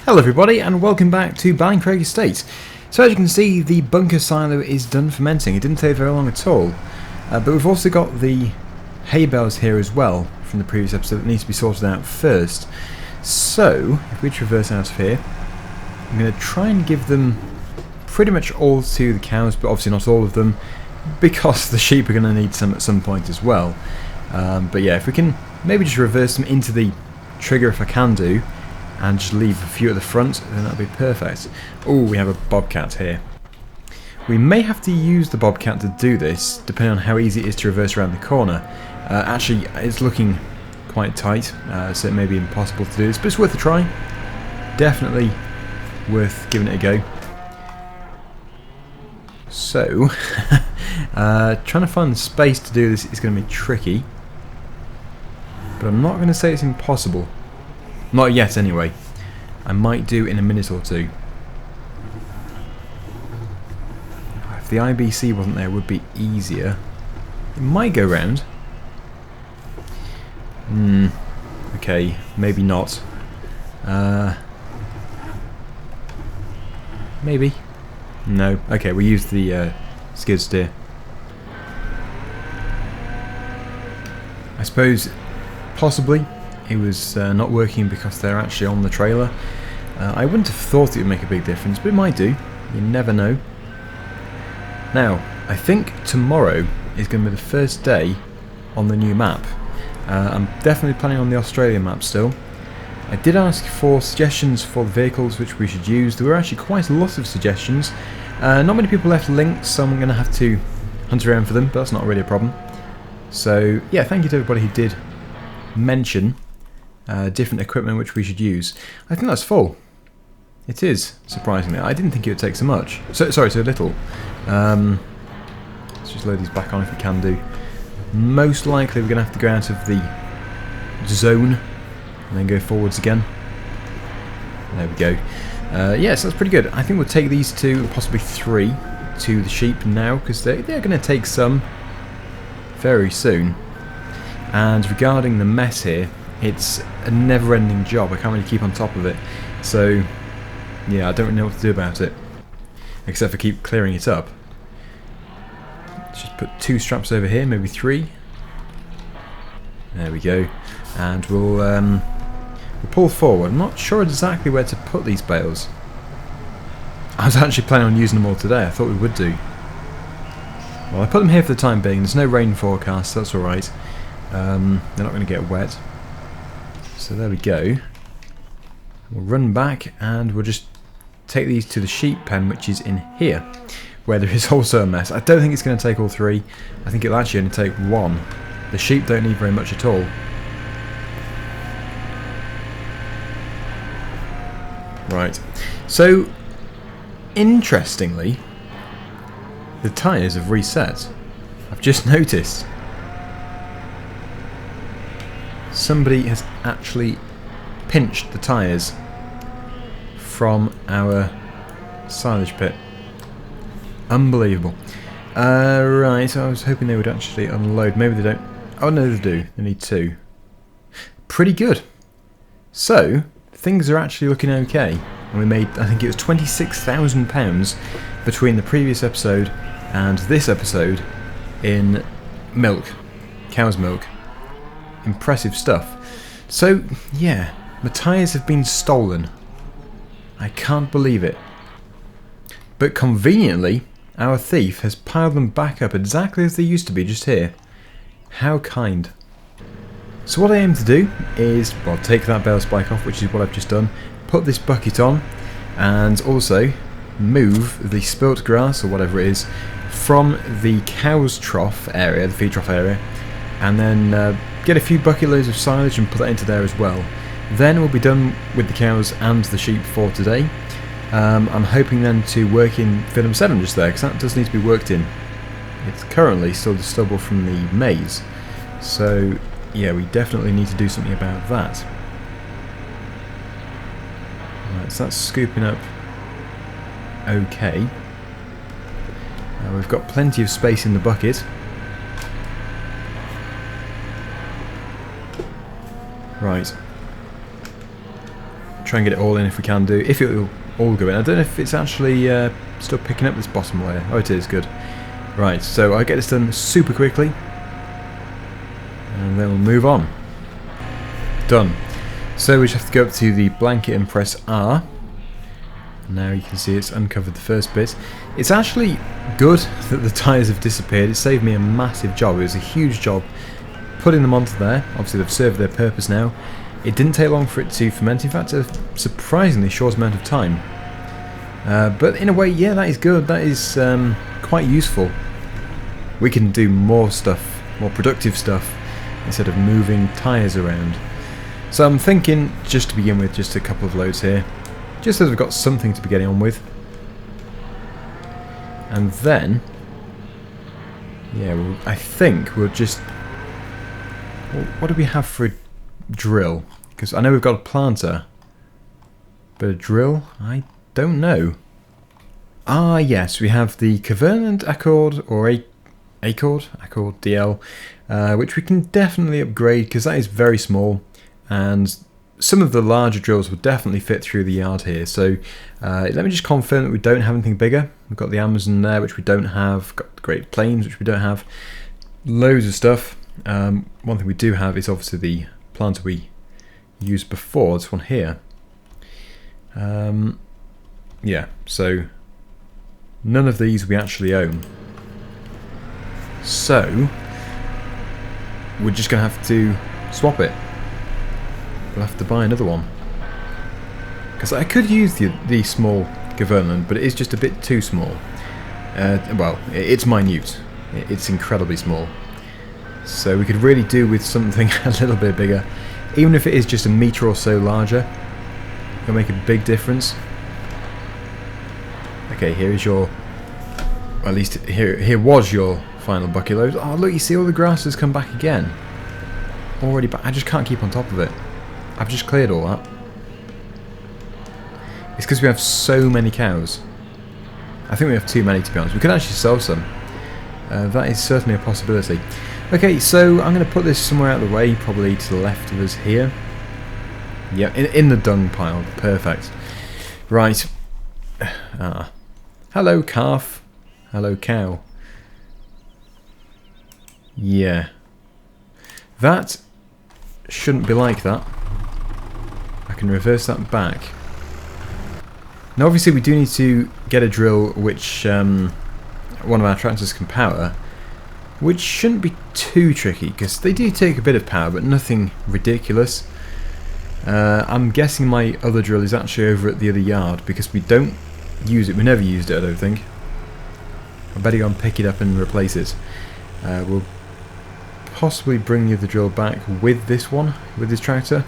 Hello everybody and welcome back to BallinCraig Estate. So as you can see, the bunker silo is done fermenting. It didn't take very long at all. But we've also got the hay bales here as well from the previous episode that needs to be sorted out first. So if we traverse out of here, I'm going to try and give them pretty much all to the cows, but obviously not all of them, because the sheep are going to need some at some point as well. But yeah, if we can maybe just reverse them into the trigger if I can do, and just leave a few at the front, then that'd be perfect. Oh, we have a bobcat here. We may have to use the bobcat to do this, depending on how easy it is to reverse around the corner. Actually, it's looking quite tight, so it may be impossible to do this, but it's worth a try. Definitely worth giving it a go. So, trying to find the space to do this is going to be tricky, but I'm not going to say it's impossible. Not yet, anyway. I might do in a minute or two. If the IBC wasn't there, it would be easier. It might go round. Okay, maybe not. Maybe. No. Okay, we use the skid steer. I suppose, possibly, it was not working because they're actually on the trailer. I wouldn't have thought it would make a big difference, but it might do. You never know. Now, I think tomorrow is going to be the first day on the new map. I'm definitely planning on the Australian map still. I did ask for suggestions for the vehicles which we should use. There were actually quite a lot of suggestions. Not many people left links, so I'm going to have to hunt around for them, but that's not really a problem. So, yeah, thank you to everybody who did mention different equipment which we should use. I think that's full. It is, surprisingly. I didn't think it would take so much. Sorry, so little. Let's just load these back on if we can do. Most likely we're going to have to go out of the zone and then go forwards again. There we go. Yes, that's pretty good. I think we'll take these two, possibly three, to the sheep now, because they're going to take some very soon. And regarding the mess here, it's a never-ending job. I can't really keep on top of it. So, yeah, I don't really know what to do about it, except for keep clearing it up. Let's just put 2 straps over here, maybe 3. There we go. And we'll pull forward. I'm not sure exactly where to put these bales. I was actually planning on using them all today. I thought we would do. Well, I put them here for the time being. There's no rain forecast, so that's alright. They're not going to get wet. So there we go. We'll run back and we'll just take these to the sheep pen, which is in here, where there is also a mess. I don't think it's going to take all 3. I think it'll actually only take 1. The sheep don't need very much at all. Right. So, interestingly, the tyres have reset. I've just noticed. Somebody has actually pinched the tyres from our silage pit. Unbelievable. Right, so I was hoping they would actually unload. Maybe they don't. Oh no, they do. They need 2. Pretty good. So, things are actually looking okay. And we made, I think it was £26,000 between the previous episode and this episode in milk. Cow's milk. Impressive stuff. So, yeah, the tyres have been stolen. I can't believe it. But conveniently, our thief has piled them back up exactly as they used to be, just here. How kind. So what I aim to do is, well, take that bale spike off, which is what I've just done, put this bucket on, and also move the spilt grass, or whatever it is, from the cow's trough area, the feed trough area, and then get a few bucket loads of silage and put that into there as well. Then we'll be done with the cows and the sheep for today. I'm hoping then to work in film 7 just there, because that does need to be worked in. It's currently still the stubble from the maize, so yeah, we definitely need to do something about that. Right, so that's scooping up okay. We've got plenty of space in the bucket. Right. try and get it all in if we can do. If it will all go in. I don't know if it's actually still picking up this bottom layer. Oh, it is, good. Right, so I'll get this done super quickly. And then we'll move on. Done. So we just have to go up to the blanket and press R. Now you can see it's uncovered the first bit. It's actually good that the tyres have disappeared. It saved me a massive job. It was a huge job putting them onto there. Obviously they've served their purpose now. It didn't take long for it to ferment. In fact, a surprisingly short amount of time. But in a way, yeah, that is good. That is quite useful. We can do more stuff, more productive stuff, instead of moving tyres around. So I'm thinking, just to begin with, just a couple of loads here. Just so we've got something to be getting on with. And then, yeah, I think we'll just... Well, what do we have for a drill? Because I know we've got a planter. But a drill? I don't know. Ah, yes, we have the Covenant Accord, or Accord DL, which we can definitely upgrade, because that is very small. And some of the larger drills will definitely fit through the yard here. So let me just confirm that we don't have anything bigger. We've got the Amazon there, which we don't have. Got the Great Plains, which we don't have. Loads of stuff. One thing we do have is obviously the planter we used before, this one here. Yeah, so none of these we actually own. So we're just going to have to swap it. We'll have to buy another one. Because I could use the small Government, but it is just a bit too small. Well, it's minute. It's incredibly small. So we could really do with something a little bit bigger. Even if it is just a metre or so larger, it'll make a big difference. Okay, here is your... At least here was your final bucket load. Oh, look, you see all the grass has come back again. Already back. I just can't keep on top of it. I've just cleared all that. It's because we have so many cows. I think we have too many, to be honest. We could actually sell some. That is certainly a possibility. Okay, so I'm going to put this somewhere out of the way, probably to the left of us here. Yeah, in the dung pile. Perfect. Right. Hello, calf. Hello, cow. Yeah. That shouldn't be like that. I can reverse that back. Now obviously we do need to get a drill which one of our tractors can power, which shouldn't be too tricky because they do take a bit of power but nothing ridiculous. I'm guessing my other drill is actually over at the other yard because we don't use it, we never used it I don't think. I better go and pick it up and replace it. We'll possibly bring the other drill back with this one, with this tractor.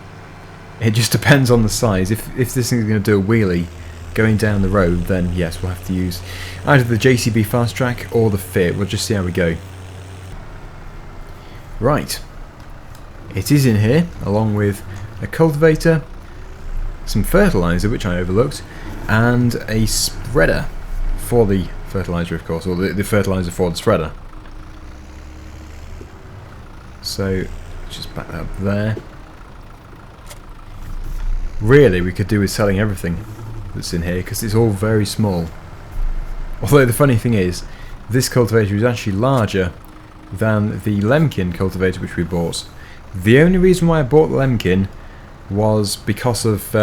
It just depends on the size. If this thing's going to do a wheelie going down the road, then yes, we'll have to use either the JCB Fast Track or the Fiat. We'll just see how we go. Right. It is in here, along with a cultivator, some fertiliser, which I overlooked, and a spreader for the fertiliser, of course, or the fertiliser for the spreader. So, just back that up there. Really, we could do with selling everything that's in here because it's all very small. Although the funny thing is, this cultivator is actually larger than the Lemkin cultivator which we bought. The only reason why I bought the Lemkin was because of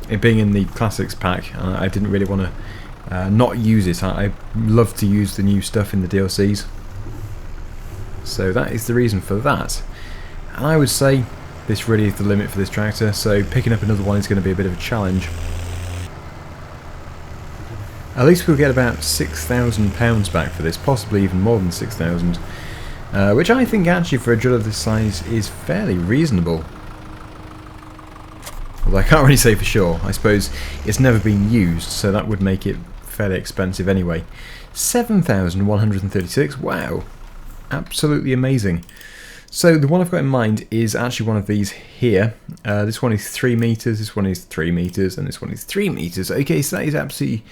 it being in the Classics pack. I didn't really want to not use it. I love to use the new stuff in the DLCs. So that is the reason for that. And I would say this really is the limit for this tractor, so picking up another one is going to be a bit of a challenge. At least we'll get about £6,000 back for this, possibly even more than 6,000, which I think actually for a drill of this size is fairly reasonable. Although I can't really say for sure. I suppose it's never been used, so that would make it fairly expensive anyway. 7,136, wow, absolutely amazing. So the one I've got in mind is actually one of these here. This one is 3 meters, this one is 3 meters, and this one is 3 meters. Okay, so that is absolutely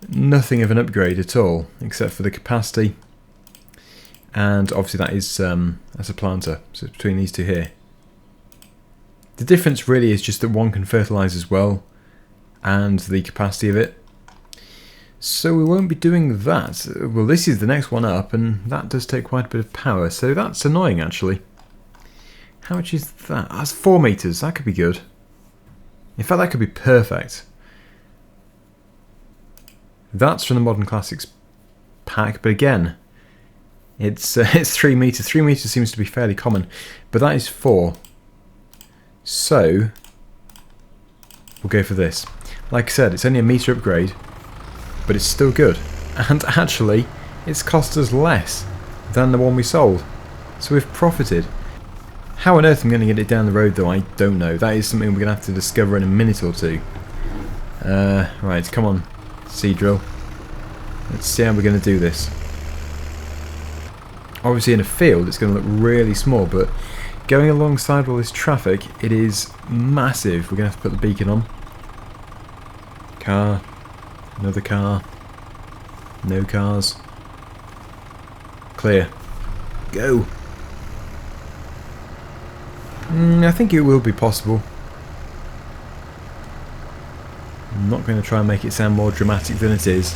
nothing of an upgrade at all, except for the capacity. And obviously that is that's a planter, so it's between these two here. The difference really is just that one can fertilise as well, and the capacity of it. So we won't be doing that. Well, this is the next one up, and that does take quite a bit of power, so that's annoying actually. How much is that? That's 4 meters. That could be good. In fact, that could be perfect. That's from the Modern Classics pack, but again, it's 3 meters. 3 meters seems to be fairly common, but that is 4. So we'll go for this. Like I said, it's only a meter upgrade, but it's still good. And actually, it's cost us less than the one we sold, so we've profited. How on earth I'm going to get it down the road though, I don't know. That is something we're going to have to discover in a minute or two. Right, come on, seed drill. Let's see how we're going to do this. Obviously in a field it's going to look really small, but going alongside all this traffic, it is massive. We're going to have to put the beacon on. Car. Another car. No cars. Clear. Go. I think it will be possible. I'm not going to try and make it sound more dramatic than it is,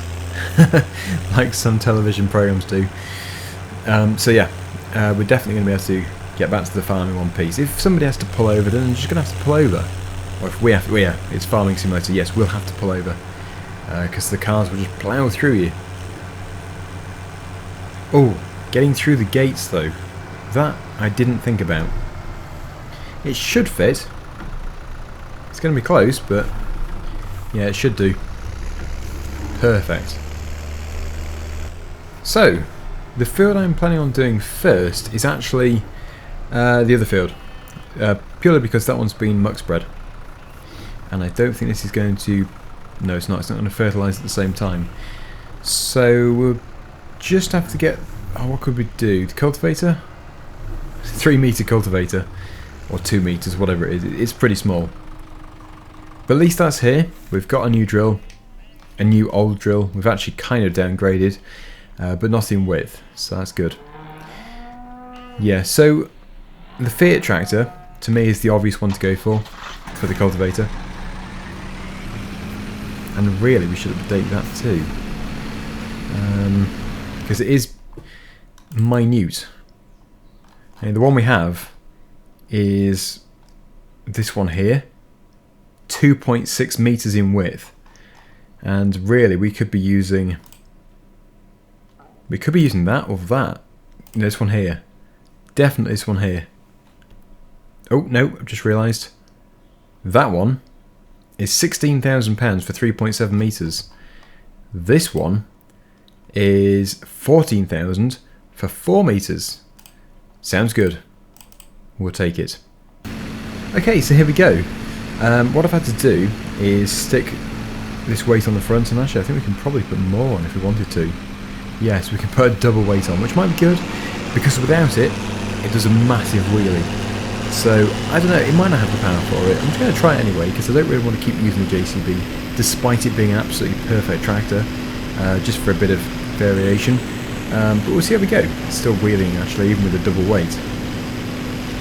like some television programs do. So yeah, we're definitely going to be able to get back to the farm in one piece. If somebody has to pull over, then they're just going to have to pull over. Or if we have to, well, yeah, it's farming simulator, yes, we'll have to pull over. Because the cars will just plough through you. Oh, getting through the gates though. That I didn't think about. It should fit. It's going to be close, but yeah, it should do. Perfect. So, the field I'm planning on doing first is actually the other field. Purely because that one's been muck spread. And I don't think this is going to... No, it's not. It's not going to fertilise at the same time. So, we'll just have to get... Oh, what could we do? The cultivator? 3 metre cultivator. Or 2 meters, whatever it is. It's pretty small. But at least that's here. We've got a new drill. A new old drill. We've actually kind of downgraded. But not in width. So that's good. Yeah, so the Fiat tractor, to me, is the obvious one to go for the cultivator. And really, we should update that too. Because it is minute. And the one we have is this one here, 2.6 meters in width, and really we could be using that or that. This one here, definitely this one here. Oh no, I've just realised that one is £16,000 for 3.7 meters. This one is 14,000 for 4 meters. Sounds good. We'll take it. Okay, so here we go. What I've had to do is stick this weight on the front, and actually I think we can probably put more on if we wanted to. Yes, we can put a double weight on, which might be good, because without it, it does a massive wheelie. So, I don't know, it might not have the power for it. I'm just going to try it anyway, because I don't really want to keep using the JCB, despite it being an absolutely perfect tractor, just for a bit of variation. But we'll see how we go. It's still wheeling, actually, even with a double weight.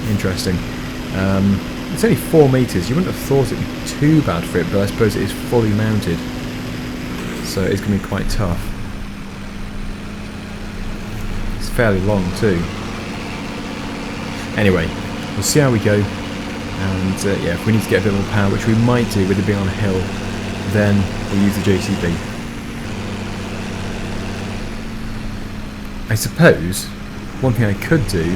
Interesting. It's only 4 meters. You wouldn't have thought it'd be too bad for it, but I suppose it is fully mounted, so it's going to be quite tough. It's fairly long too. Anyway, we'll see how we go, and yeah, if we need to get a bit more power, which we might do with it being on a hill, then we'll use the JCB. I suppose one thing I could do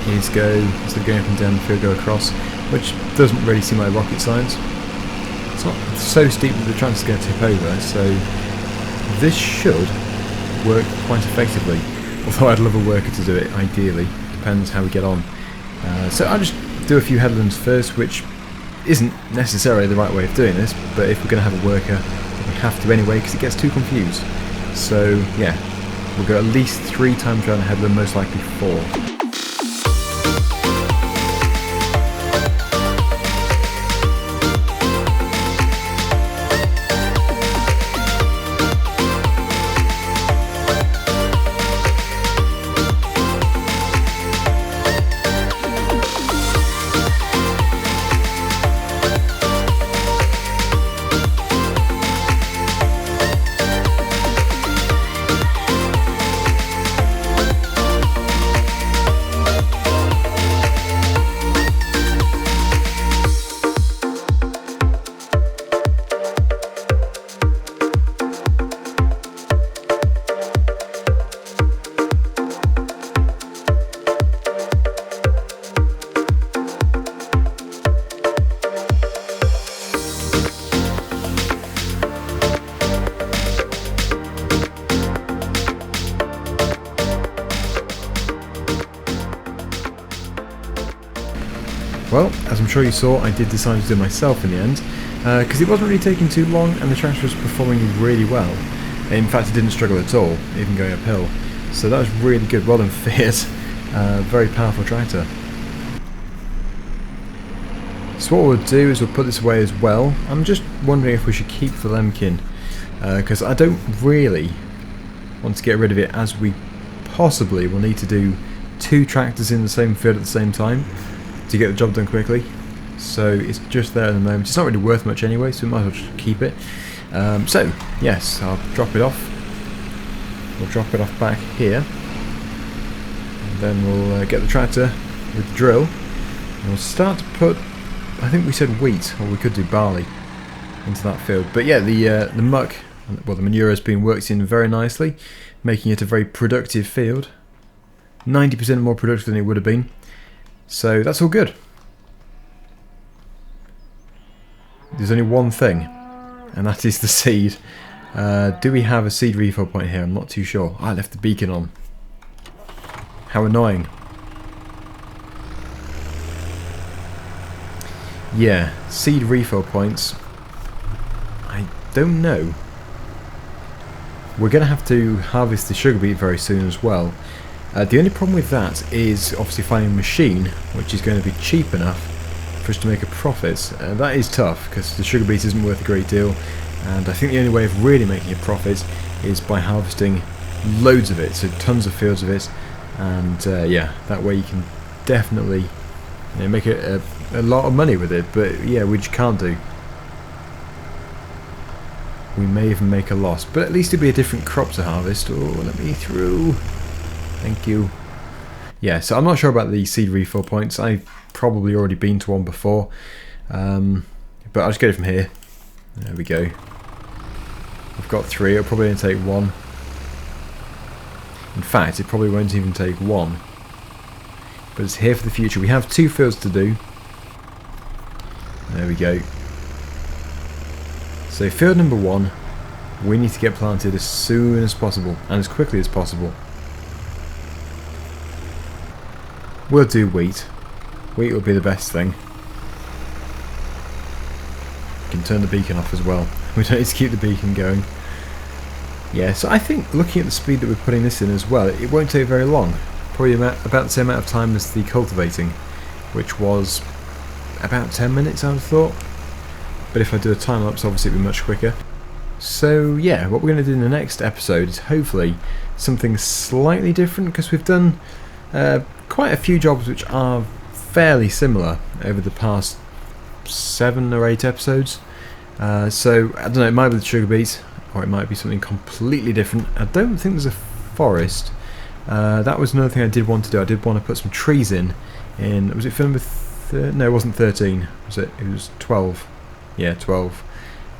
is go, instead of going up and down the field, go across, which doesn't really seem like rocket science. It's not so steep that the tractor's going to tip over, so this should work quite effectively. Although I'd love a worker to do it, ideally. Depends how we get on. So I'll just do a few headlands first, which isn't necessarily the right way of doing this, but if we're going to have a worker, we have to anyway, because it gets too confused. So yeah, we'll go at least 3 times around the headland, most likely 4. sure you saw, I did decide to do it myself in the end, because it wasn't really taking too long and the tractor was performing really well. In fact, it didn't struggle at all, even going uphill. So that was really good. Well done, Fiat. Very powerful tractor. So what we'll do is we'll put this away as well. I'm just wondering if we should keep the Lemkin, because I don't really want to get rid of it, as we possibly will need to do 2 tractors in the same field at the same time to get the job done quickly. So it's just there at the moment. It's not really worth much anyway, so we might as well just keep it. So yes, I'll drop it off. We'll drop it off back here, and then we'll get the tractor with the drill, and we'll start to put, I think we said wheat, or we could do barley, into that field. But yeah, the muck, well, the manure has been worked in very nicely, making it a very productive field. 90% more productive than it would have been. So that's all good. There's only one thing, and that is the seed. Do we have a seed refill point here? I'm not too sure. I left the beacon on. How annoying. Yeah, seed refill points. I don't know. We're going to have to harvest the sugar beet very soon as well. The only problem with that is obviously finding a machine which is going to be cheap enough for us to make a profit. That is tough, because the sugar beet isn't worth a great deal, and I think the only way of really making a profit is by harvesting loads of it, so tons of fields of it, and yeah, that way you can definitely, you know, make a lot of money with it. But yeah, we just can't do. We may even make a loss, but at least it'll be a different crop to harvest. Oh, let me through. Thank you. Yeah, so I'm not sure about the seed refill points. I've probably already been to one before, but I'll just get it from here. There we go. I've got 3. It'll probably only take 1. In fact, it probably won't even take 1. But it's here for the future. We have 2 fields to do. There we go. So field number 1, we need to get planted as soon as possible, and as quickly as possible. We'll do wheat. Wheat will be the best thing. We can turn the beacon off as well. We don't need to keep the beacon going. Yeah, so I think looking at the speed that we're putting this in as well, it won't take very long. Probably about the same amount of time as the cultivating, which was about 10 minutes, I would have thought. But if I do a time lapse, obviously it'll be much quicker. So yeah, what we're going to do in the next episode is hopefully something slightly different, because we've done quite a few jobs which are fairly similar over the past 7 or 8 episodes. So I don't know, it might be the sugar beet, or it might be something completely different. I don't think there's a forest. That was another thing I did want to do. I did want to put some trees in, was it film with no, it wasn't 13, was it? It was 12. Yeah, 12.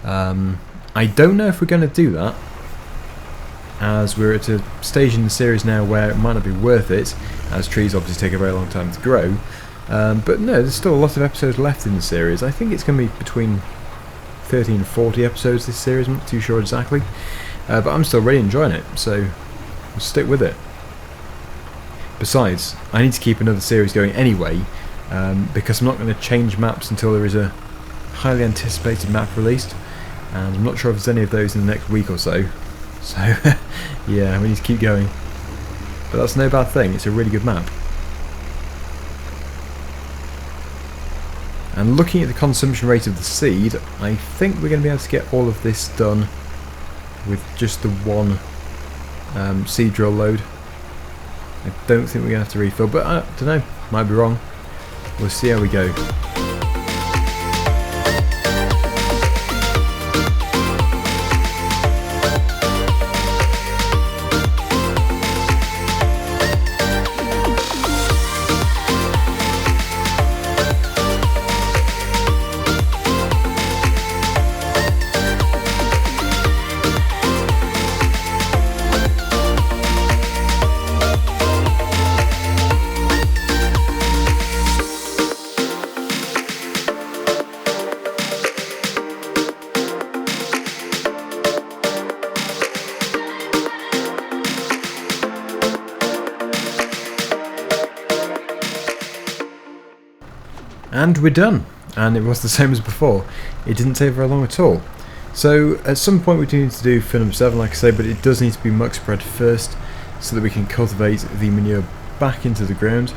I don't know if we're going to do that, as we're at a stage in the series now where it might not be worth it, as trees obviously take a very long time to grow. But no, there's still a lot of episodes left in the series. I think it's going to be between 30 and 40 episodes this series, I'm not too sure exactly. But I'm still really enjoying it, so we'll stick with it. Besides, I need to keep another series going anyway, because I'm not going to change maps until there is a highly anticipated map released, and I'm not sure if there's any of those in the next week or so. So yeah, we need to keep going. But that's no bad thing, it's a really good map. And looking at the consumption rate of the seed, I think we're going to be able to get all of this done with just the one seed drill load. I don't think we're going to have to refill, but I don't know, might be wrong. We'll see how we go. And we're done. And it was the same as before. It didn't take very long at all. So at some point we do need to do fill number 7, like I say, but it does need to be muck spread first so that we can cultivate the manure back into the ground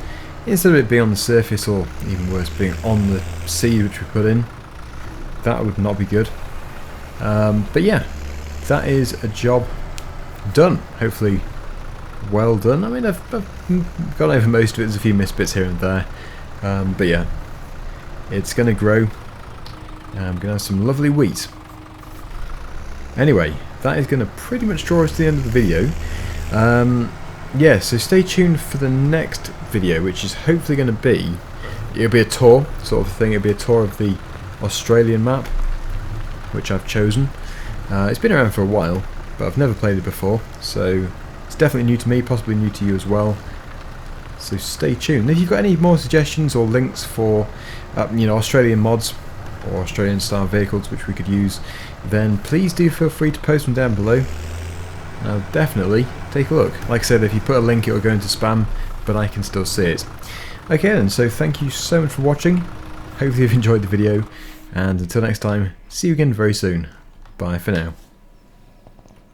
instead of it being on the surface, or even worse, being on the seed which we put in. That would not be good. But yeah, that is a job done. Hopefully well done. I mean, I've got over most of it. There's a few missed bits here and there. But yeah, it's going to grow. I'm going to have some lovely wheat. Anyway, that is going to pretty much draw us to the end of the video. Yeah, so stay tuned for the next video, which is hopefully going to be, it'll be a tour sort of thing. It'll be a tour of the Australian map, which I've chosen. It's been around for a while, but I've never played it before, so it's definitely new to me, possibly new to you as well. So stay tuned. If you've got any more suggestions or links for you know, Australian mods or Australian style vehicles which we could use, then please do feel free to post them down below. I'll definitely take a look. Like I said, if you put a link it will go into spam, but I can still see it. Okay then, so thank you so much for watching. Hopefully you've enjoyed the video, and until next time, see you again very soon. Bye for now.